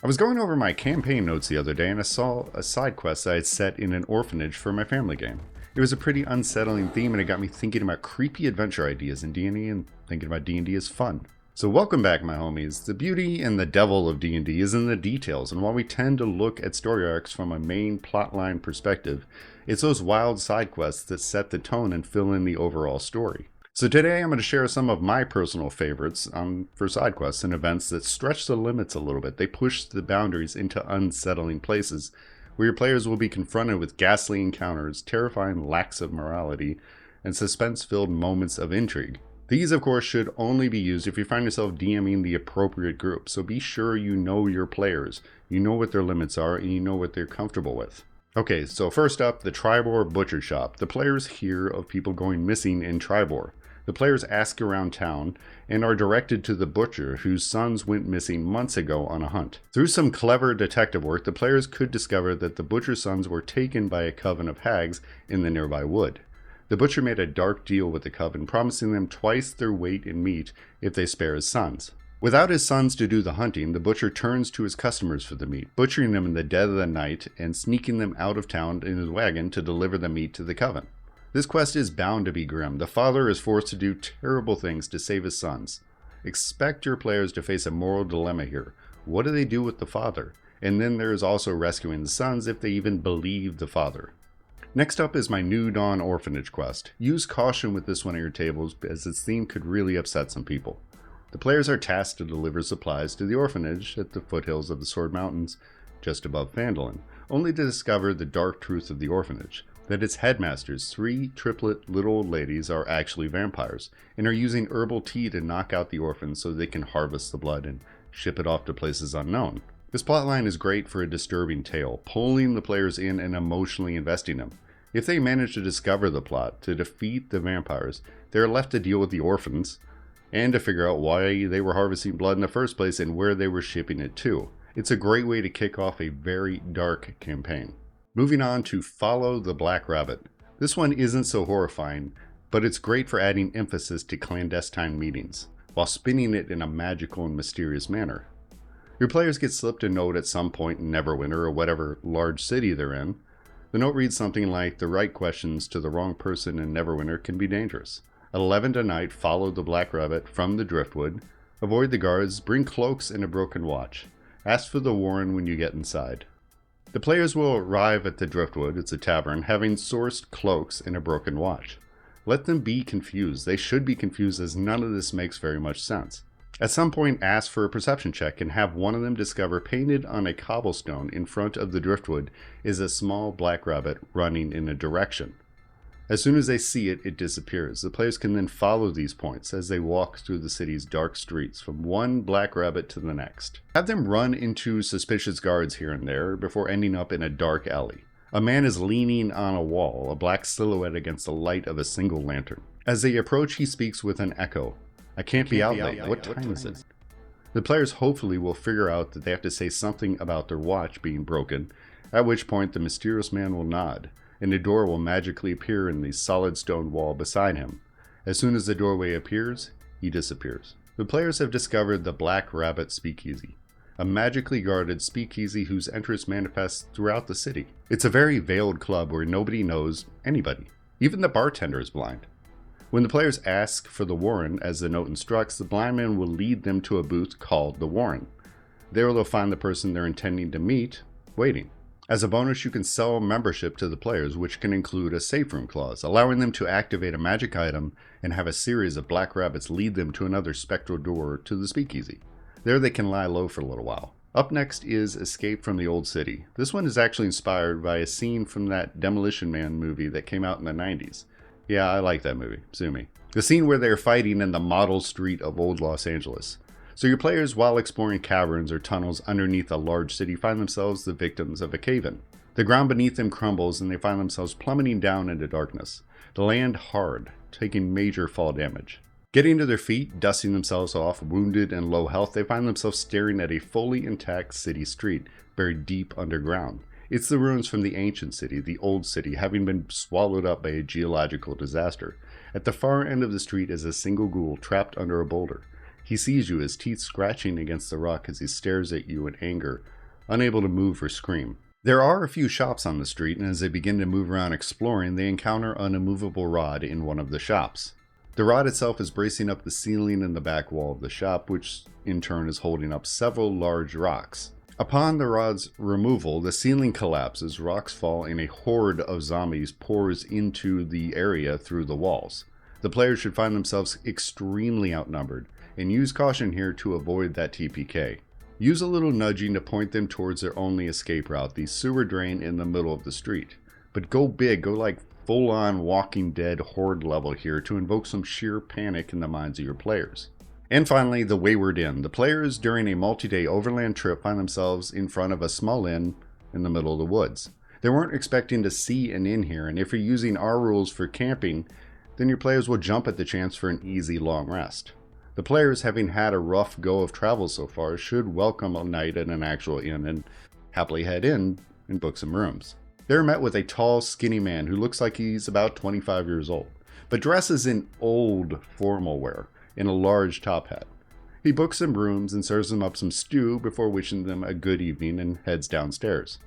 I was going over my campaign notes the other day and I saw a side quest I had set in an orphanage for my family game. It was a pretty unsettling theme and it got me thinking about creepy adventure ideas in D&D and thinking about D&D as fun. So welcome back, my homies. The beauty and the devil of D&D is in the details, and while we tend to look at story arcs from a main plotline perspective, it's those wild side quests that set the tone and fill in the overall story. So today I'm going to share some of my personal favorites for side quests and events that stretch the limits a little bit. They push the boundaries into unsettling places where your players will be confronted with ghastly encounters, terrifying lacks of morality, and suspense-filled moments of intrigue. These, of course, should only be used if you find yourself DMing the appropriate group, so be sure you know your players, you know what their limits are, and you know what they're comfortable with. Okay, so first up, the Tribor Butchershop. The players hear of people going missing in Tribor. The players ask around town and are directed to the butcher whose sons went missing months ago on a hunt. Through some clever detective work, the players could discover that the butcher's sons were taken by a coven of hags in the nearby wood. The butcher made a dark deal with the coven, promising them twice their weight in meat if they spare his sons. Without his sons to do the hunting, the butcher turns to his customers for the meat, butchering them in the dead of the night and sneaking them out of town in his wagon to deliver the meat to the coven. This quest is bound to be grim. The father is forced to do terrible things to save his sons. Expect your players to face a moral dilemma here. What do they do with the father? And then there is also rescuing the sons if they even believe the father. Next up is my new Dawn Orphanage quest. Use caution with this one at your tables as its theme could really upset some people. The players are tasked to deliver supplies to the orphanage at the foothills of the Sword Mountains just above Phandalin, only to discover the dark truth of the orphanage, that its headmasters, three triplet little old ladies, are actually vampires and are using herbal tea to knock out the orphans so they can harvest the blood and ship it off to places unknown. This plotline is great for a disturbing tale, pulling the players in and emotionally investing them. If they manage to discover the plot to defeat the vampires, they are left to deal with the orphans and to figure out why they were harvesting blood in the first place and where they were shipping it to. It's a great way to kick off a very dark campaign. Moving on to Follow the Black Rabbit. This one isn't so horrifying, but it's great for adding emphasis to clandestine meetings, while spinning it in a magical and mysterious manner. Your players get slipped a note at some point in Neverwinter or whatever large city they're in. The note reads something like, "The right questions to the wrong person in Neverwinter can be dangerous. At 11 tonight, follow the Black Rabbit from the Driftwood. Avoid the guards, bring cloaks and a broken watch. Ask for the Warren when you get inside." The players will arrive at the Driftwood, it's a tavern, having sourced cloaks and a broken watch. Let them be confused. They should be confused as none of this makes very much sense. At some point, ask for a perception check and have one of them discover painted on a cobblestone in front of the Driftwood is a small black rabbit running in a direction. As soon as they see it, it disappears. The players can then follow these points as they walk through the city's dark streets from one black rabbit to the next. Have them run into suspicious guards here and there before ending up in a dark alley. A man is leaning on a wall, a black silhouette against the light of a single lantern. As they approach, he speaks with an echo. "I can't be out late. What time is it?" The players hopefully will figure out that they have to say something about their watch being broken, at which point the mysterious man will nod, and a door will magically appear in the solid stone wall beside him. As soon as the doorway appears, he disappears. The players have discovered the Black Rabbit Speakeasy, a magically guarded speakeasy whose entrance manifests throughout the city. It's a very veiled club where nobody knows anybody. Even the bartender is blind. When the players ask for the Warren, as the note instructs, the blind man will lead them to a booth called the Warren. There they'll find the person they're intending to meet, waiting. As a bonus, you can sell membership to the players, which can include a safe room clause, allowing them to activate a magic item and have a series of black rabbits lead them to another spectral door to the speakeasy. There they can lie low for a little while. Up next is Escape from the Old City. This one is actually inspired by a scene from that Demolition Man movie that came out in the 90s. Yeah, I like that movie. Sue me. The scene where they're fighting in the model street of old Los Angeles. So your players, while exploring caverns or tunnels underneath a large city, find themselves the victims of a cave-in. The ground beneath them crumbles and they find themselves plummeting down into darkness. The land hard, taking major fall damage. Getting to their feet, dusting themselves off, wounded and low health, they find themselves staring at a fully intact city street, buried deep underground. It's the ruins from the ancient city, the old city, having been swallowed up by a geological disaster. At the far end of the street is a single ghoul trapped under a boulder. He sees you, his teeth scratching against the rock as he stares at you in anger, unable to move or scream. There are a few shops on the street, and as they begin to move around exploring, they encounter an immovable rod in one of the shops. The rod itself is bracing up the ceiling in the back wall of the shop, which in turn is holding up several large rocks. Upon the rod's removal, the ceiling collapses, rocks fall, and a horde of zombies pours into the area through the walls. The players should find themselves extremely outnumbered, and use caution here to avoid that TPK. Use a little nudging to point them towards their only escape route, the sewer drain in the middle of the street. But go big, go like full-on Walking Dead horde level here to invoke some sheer panic in the minds of your players. And finally, the Wayward Inn. The players during a multi-day overland trip find themselves in front of a small inn in the middle of the woods. They weren't expecting to see an inn here, and if you're using our rules for camping, then your players will jump at the chance for an easy long rest. The players, having had a rough go of travel so far, should welcome a night at an actual inn and happily head in and book some rooms. They're met with a tall, skinny man who looks like he's about 25 years old, but dresses in old formal wear in a large top hat. He books some rooms and serves them up some stew before wishing them a good evening and heads downstairs.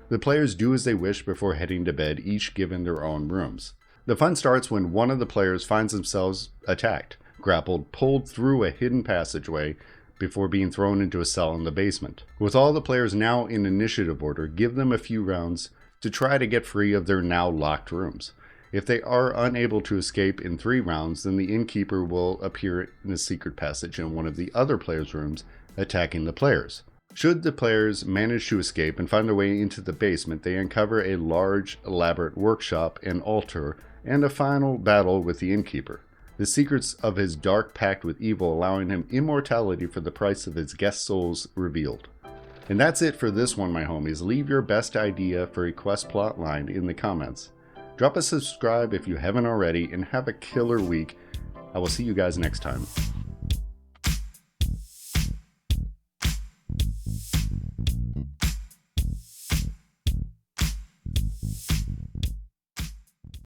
The players do as they wish before heading to bed, each given their own rooms. The fun starts when one of the players finds themselves attacked, grappled, pulled through a hidden passageway before being thrown into a cell in the basement. With all the players now in initiative order, give them a few rounds to try to get free of their now locked rooms. If they are unable to escape in 3 rounds, then the innkeeper will appear in a secret passage in one of the other players' rooms, attacking the players. Should the players manage to escape and find their way into the basement, they uncover a large, elaborate workshop, an altar, and a final battle with the innkeeper. The secrets of his dark pact with evil, allowing him immortality for the price of his guest souls, revealed. And that's it for this one, my homies. Leave your best idea for a quest plot line in the comments. Drop a subscribe if you haven't already, and have a killer week. I will see you guys next time.